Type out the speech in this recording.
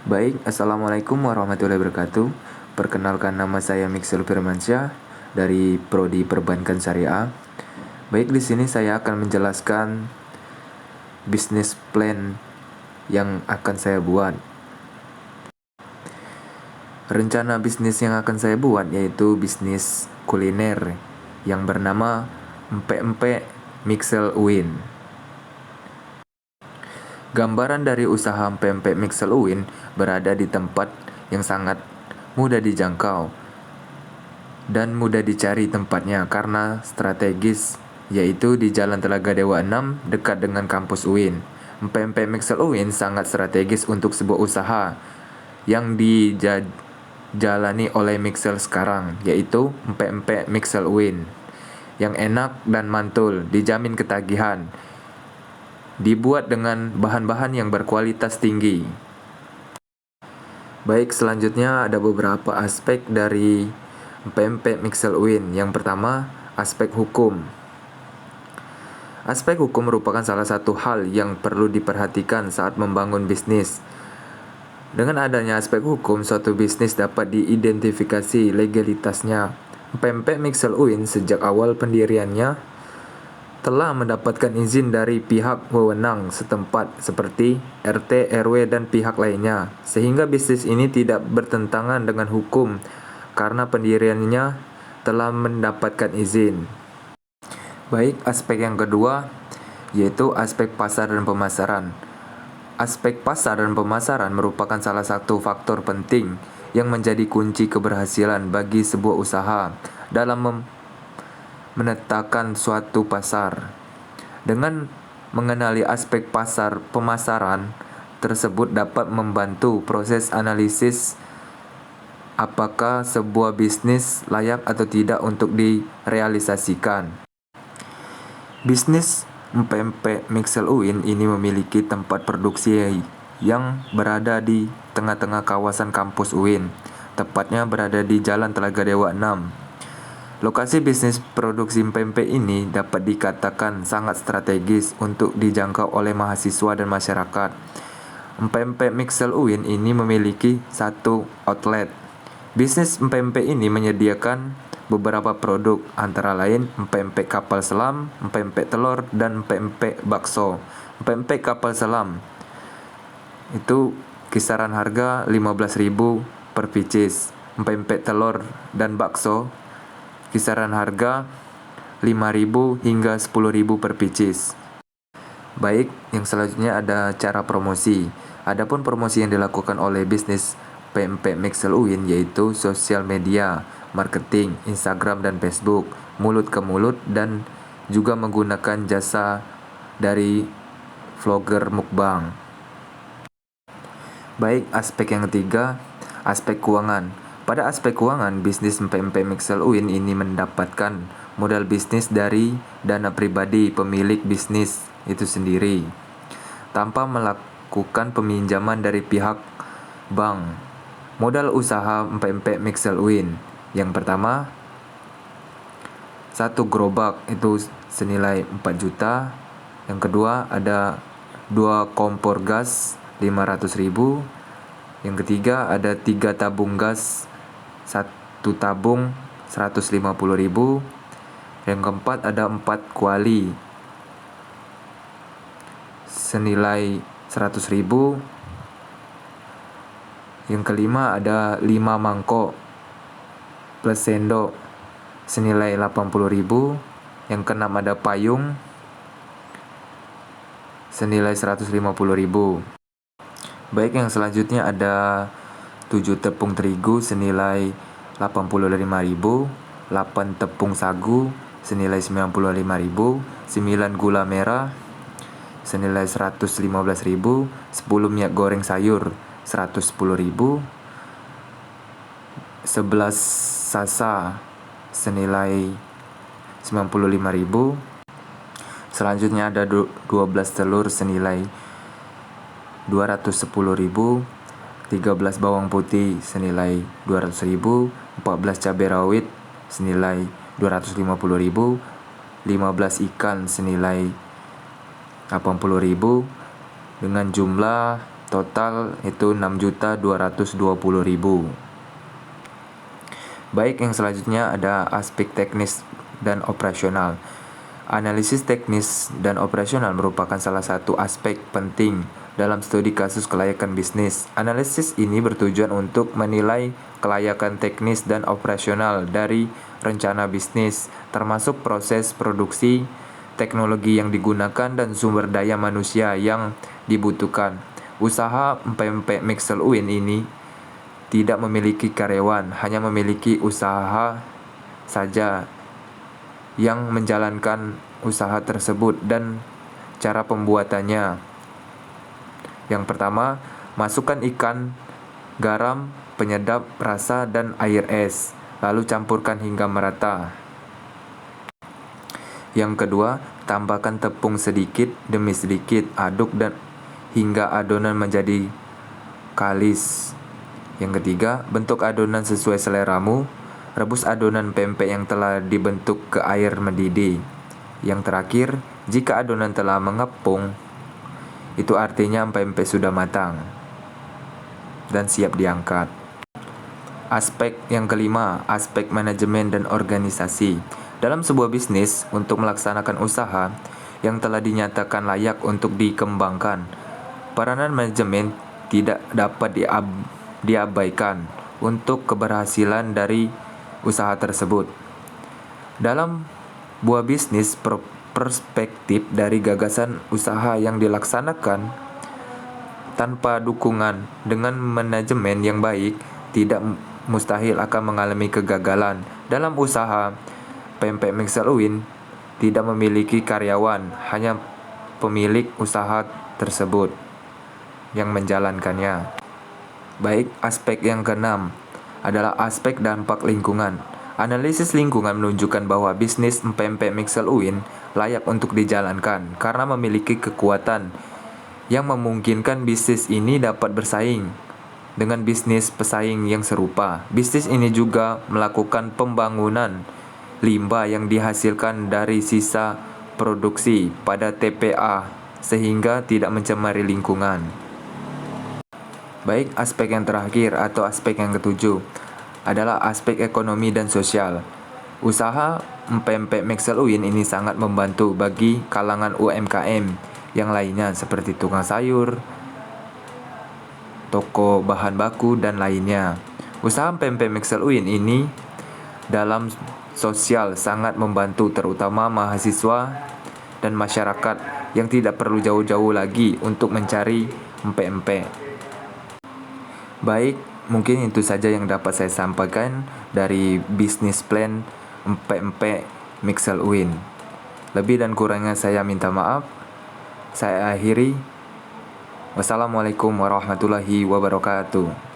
Baik, Assalamualaikum warahmatullahi wabarakatuh. Perkenalkan, nama saya Mixel Firmansyah dari Prodi Perbankan Syariah. Baik, di sini saya akan menjelaskan bisnis plan yang akan saya buat. Rencana bisnis yang akan saya buat yaitu bisnis kuliner yang bernama Empek-Empek Mixel Uin. Gambaran dari usaha Empek-Empek Mixel Uin berada di tempat yang sangat mudah dijangkau dan mudah dicari tempatnya karena strategis, yaitu di Jalan Telaga Dewa 6 dekat dengan kampus UIN. Empek-Empek Mixel UIN sangat strategis untuk sebuah usaha yang dijalani oleh Mixel sekarang, yaitu Empek-Empek Mixel UIN. Yang enak dan mantul, dijamin ketagihan. Dibuat dengan bahan-bahan yang berkualitas tinggi. Baik, selanjutnya ada beberapa aspek dari Empek-Empek Mixel UIN. Yang pertama, aspek hukum. Aspek hukum merupakan salah satu hal yang perlu diperhatikan saat membangun bisnis. Dengan adanya aspek hukum, suatu bisnis dapat diidentifikasi legalitasnya. Empek-Empek Mixel UIN sejak awal pendiriannya telah mendapatkan izin dari pihak wewenang setempat seperti RT, RW, dan pihak lainnya, sehingga bisnis ini tidak bertentangan dengan hukum karena pendiriannya telah mendapatkan izin. Baik, aspek yang kedua yaitu aspek pasar dan pemasaran. Aspek pasar dan pemasaran merupakan salah satu faktor penting yang menjadi kunci keberhasilan bagi sebuah usaha dalam menetapkan suatu pasar. Dengan mengenali aspek pasar pemasaran tersebut dapat membantu proses analisis apakah sebuah bisnis layak atau tidak untuk direalisasikan. Bisnis Empek-Empek Mixel UIN ini memiliki tempat produksi yang berada di tengah-tengah kawasan kampus UIN, tepatnya berada di Jalan Telaga Dewa 6. Lokasi bisnis produksi Empek-Empek ini dapat dikatakan sangat strategis untuk dijangkau oleh mahasiswa dan masyarakat. Empek-Empek Mixel UIN ini memiliki satu outlet. Bisnis Empek-Empek ini menyediakan beberapa produk, antara lain Empek-Empek kapal selam, Empek-Empek telur, dan Empek-Empek bakso. Empek-Empek kapal selam itu kisaran harga 15.000 per pieces. Empek-Empek telur dan bakso kisaran harga 5.000 hingga 10.000 per pieces. Baik, yang selanjutnya ada cara promosi. Adapun promosi yang dilakukan oleh bisnis Empek-Empek Mixel UIN yaitu sosial media, marketing, Instagram dan Facebook, mulut ke mulut, dan juga menggunakan jasa dari vlogger mukbang. Baik, aspek yang ketiga, aspek keuangan. Pada aspek keuangan, bisnis Empek-Empek Mixel UIN ini mendapatkan modal bisnis dari dana pribadi pemilik bisnis itu sendiri, tanpa melakukan peminjaman dari pihak bank. Modal usaha Empek-Empek Mixel UIN. Yang pertama, satu gerobak itu senilai 4 juta. Yang kedua, ada 2 kompor gas 500.000. Yang ketiga, ada 3 tabung gas, 1 tabung 150.000. Yang keempat, ada 4 kuali senilai 100.000. Yang kelima, ada 5 mangkok plus sendok senilai 80.000. Yang keenam, ada payung senilai 150.000. Baik, yang selanjutnya ada 7 tepung terigu senilai 85.000, 8 tepung sagu senilai 95.000, 9 gula merah senilai 115.000, 10 minyak goreng sayur 110.000, 11 sasa senilai 95.000. Selanjutnya ada 12 telur senilai 210.000, 13 bawang putih senilai 200.000, 14 cabai rawit senilai 250.000, 15 ikan senilai 80.000, dengan jumlah Total itu 6.220.000. Baik, yang selanjutnya ada aspek teknis dan operasional. Analisis teknis dan operasional merupakan salah satu aspek penting dalam studi kasus kelayakan bisnis. Analisis ini bertujuan untuk menilai kelayakan teknis dan operasional dari rencana bisnis, termasuk proses produksi, teknologi yang digunakan, dan sumber daya manusia yang dibutuhkan. Usaha empek-empek Mixel UIN ini tidak memiliki karyawan, hanya memiliki usaha saja yang menjalankan usaha tersebut dan cara pembuatannya. Yang pertama, masukkan ikan, garam, penyedap rasa, dan air es, lalu campurkan hingga merata. Yang kedua, tambahkan tepung sedikit demi sedikit, aduk dan hingga adonan menjadi kalis. Yang ketiga, bentuk adonan sesuai seleramu. Rebus adonan pempek yang telah dibentuk ke air mendidih. Yang terakhir, jika adonan telah mengepung, itu artinya pempek sudah matang dan siap diangkat. Aspek yang kelima, aspek manajemen dan organisasi. Dalam sebuah bisnis, untuk melaksanakan usaha yang telah dinyatakan layak untuk dikembangkan, peranan manajemen tidak dapat diabaikan untuk keberhasilan dari usaha tersebut. Dalam buah bisnis, perspektif dari gagasan usaha yang dilaksanakan tanpa dukungan dengan manajemen yang baik tidak mustahil akan mengalami kegagalan. Dalam usaha pempek Mixel UIN tidak memiliki karyawan, hanya pemilik usaha tersebut yang menjalankannya. Baik, aspek yang keenam adalah aspek dampak lingkungan. Analisis lingkungan menunjukkan bahwa bisnis empek-empek Mixel UIN layak untuk dijalankan karena memiliki kekuatan yang memungkinkan bisnis ini dapat bersaing dengan bisnis pesaing yang serupa. Bisnis ini juga melakukan pembangunan limbah yang dihasilkan dari sisa produksi pada TPA sehingga tidak mencemari lingkungan. Baik, aspek yang terakhir atau aspek yang ketujuh adalah aspek ekonomi dan sosial. Usaha empek-empek Mixel UIN ini sangat membantu bagi kalangan UMKM yang lainnya seperti tukang sayur, toko bahan baku, dan lainnya. Usaha empek-empek Mixel UIN ini dalam sosial sangat membantu terutama mahasiswa dan masyarakat yang tidak perlu jauh-jauh lagi untuk mencari empek-empek. Baik, mungkin itu saja yang dapat saya sampaikan dari bisnis plan empek-empek Mixel UIN. Lebih dan kurangnya saya minta maaf. Saya akhiri. Wassalamualaikum warahmatullahi wabarakatuh.